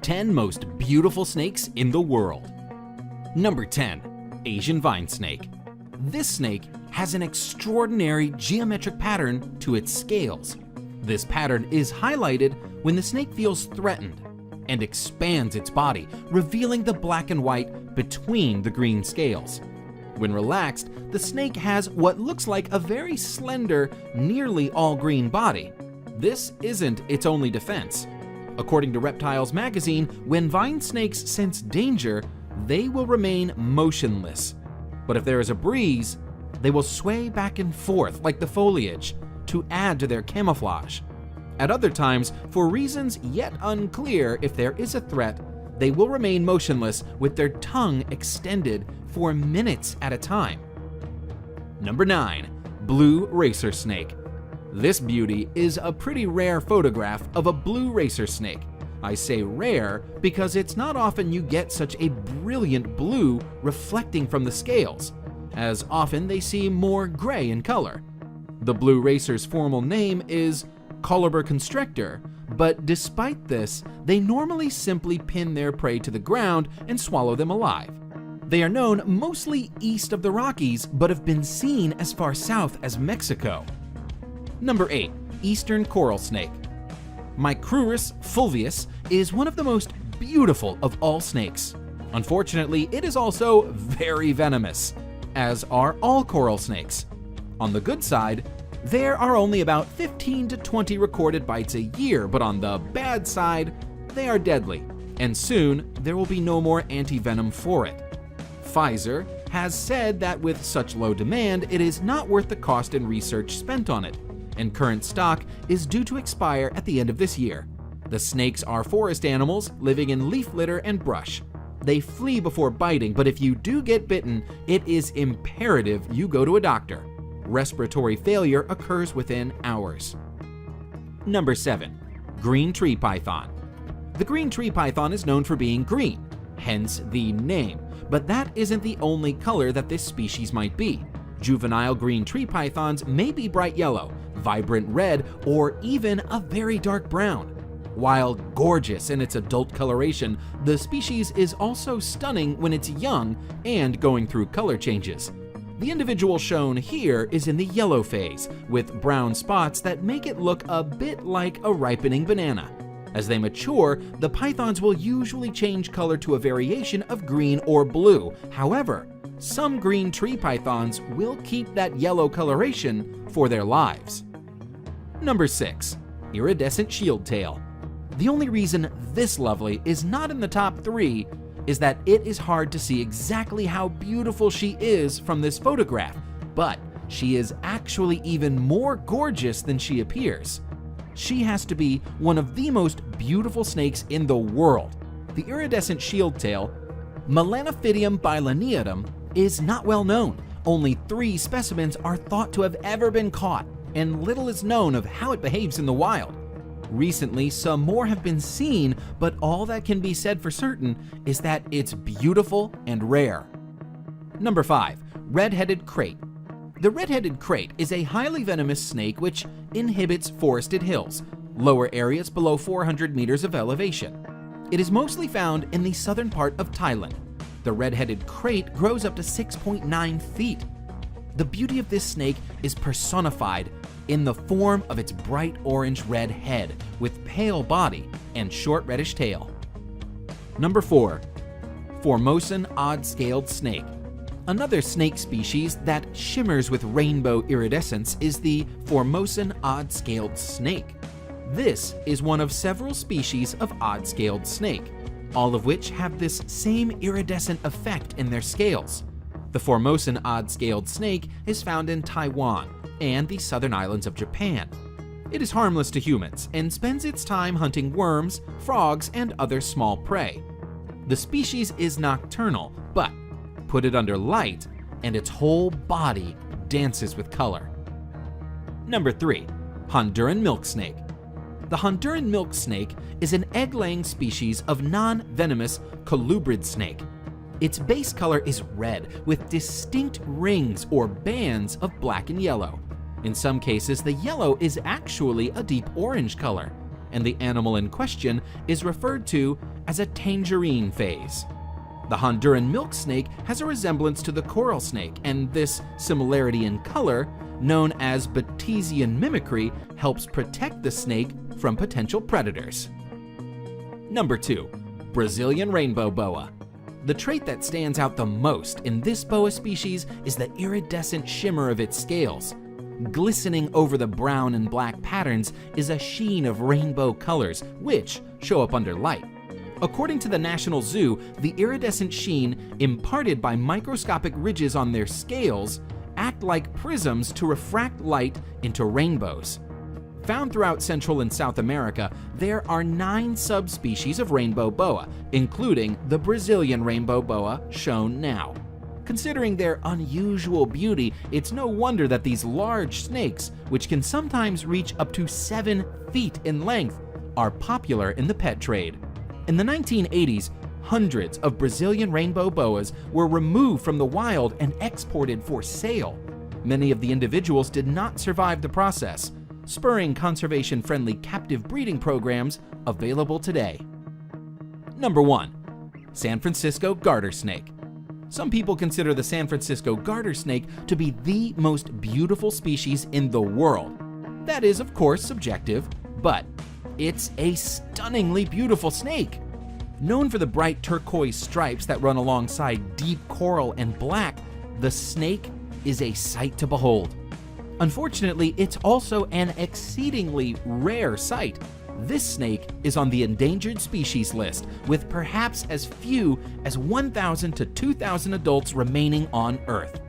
10 most beautiful snakes in the world. Number 10. Asian vine snake. This snake has an extraordinary geometric pattern to its scales. This pattern is highlighted when the snake feels threatened and expands its body, revealing the black and white between the green scales. When relaxed, the snake has what looks like a very slender, nearly all-green body. This isn't its only defense. According to Reptiles magazine, when vine snakes sense danger, they will remain motionless. But if there is a breeze, they will sway back and forth like the foliage to add to their camouflage. At other times, for reasons yet unclear if there is a threat, they will remain motionless with their tongue extended for minutes at a time. Number 9. Blue racer snake. This beauty is a pretty rare photograph of a blue racer snake. I say rare because it's not often you get such a brilliant blue reflecting from the scales, as often they seem more gray in color. The blue racer's formal name is Coluber constrictor, but despite this, they normally simply pin their prey to the ground and swallow them alive. They are known mostly east of the Rockies, but have been seen as far south as Mexico. Number 8. Eastern coral snake. Micrurus fulvius is one of the most beautiful of all snakes. Unfortunately, it is also very venomous, as are all coral snakes. On the good side, there are only about 15 to 20 recorded bites a year, but on the bad side, they are deadly, and soon there will be no more anti-venom for it. Pfizer has said that with such low demand, it is not worth the cost and research spent on it, and current stock is due to expire at the end of this year. The snakes are forest animals living in leaf litter and brush. They flee before biting, but if you do get bitten, it is imperative you go to a doctor. Respiratory failure occurs within hours. Number 7. Green tree python. The green tree python is known for being green, hence the name, but that isn't the only color that this species might be. Juvenile green tree pythons may be bright yellow, vibrant red, or even a very dark brown. While gorgeous in its adult coloration, the species is also stunning when it's young and going through color changes. The individual shown here is in the yellow phase, with brown spots that make it look a bit like a ripening banana. As they mature, the pythons will usually change color to a variation of green or blue. However, some green tree pythons will keep that yellow coloration for their lives. Number 6. Iridescent shield tail. The only reason this lovely is not in the top 3 is that it is hard to see exactly how beautiful she is from this photograph, but she is actually even more gorgeous than she appears. She has to be one of the most beautiful snakes in the world. The iridescent shield tail, Melanophydium bilineatum, is not well known. Only 3 specimens are thought to have ever been caught, and little is known of how it behaves in the wild. Recently, some more have been seen, but all that can be said for certain is that it's beautiful and rare. Number 5. Red-headed krait. The red-headed krait is a highly venomous snake which inhabits forested hills, lower areas below 400 meters of elevation. It is mostly found in the southern part of Thailand. The red-headed krait grows up to 6.9 feet. The beauty of this snake is personified in the form of its bright orange-red head with pale body and short reddish tail. Number 4. Formosan odd-scaled snake. Another snake species that shimmers with rainbow iridescence is the Formosan odd-scaled snake. This is one of several species of odd-scaled snake, all of which have this same iridescent effect in their scales. The Formosan odd-scaled snake is found in Taiwan and the southern islands of Japan. It is harmless to humans and spends its time hunting worms, frogs, and other small prey. The species is nocturnal, but put it under light and its whole body dances with color. Number 3. Honduran milk snake. The Honduran milk snake is an egg-laying species of non-venomous colubrid snake. Its base color is red with distinct rings or bands of black and yellow. In some cases, the yellow is actually a deep orange color, and the animal in question is referred to as a tangerine phase. The Honduran milk snake has a resemblance to the coral snake, and this similarity in color, known as Batesian mimicry, helps protect the snake from potential predators. Number 2. Brazilian rainbow boa. The trait that stands out the most in this boa species is the iridescent shimmer of its scales. Glistening over the brown and black patterns is a sheen of rainbow colors, which show up under light. According to the National Zoo, the iridescent sheen, imparted by microscopic ridges on their scales, act like prisms to refract light into rainbows. Found throughout Central and South America, there are 9 subspecies of rainbow boa, including the Brazilian rainbow boa shown now. Considering their unusual beauty, it's no wonder that these large snakes, which can sometimes reach up to 7 feet in length, are popular in the pet trade. In the 1980s, hundreds of Brazilian rainbow boas were removed from the wild and exported for sale. Many of the individuals did not survive the process, spurring conservation-friendly captive breeding programs available today. Number 1. San Francisco garter snake. Some people consider the San Francisco garter snake to be the most beautiful species in the world. That is, of course, subjective, but it's a stunningly beautiful snake. Known for the bright turquoise stripes that run alongside deep coral and black, the snake is a sight to behold. Unfortunately, it's also an exceedingly rare sight. This snake is on the endangered species list, with perhaps as few as 1,000 to 2,000 adults remaining on Earth.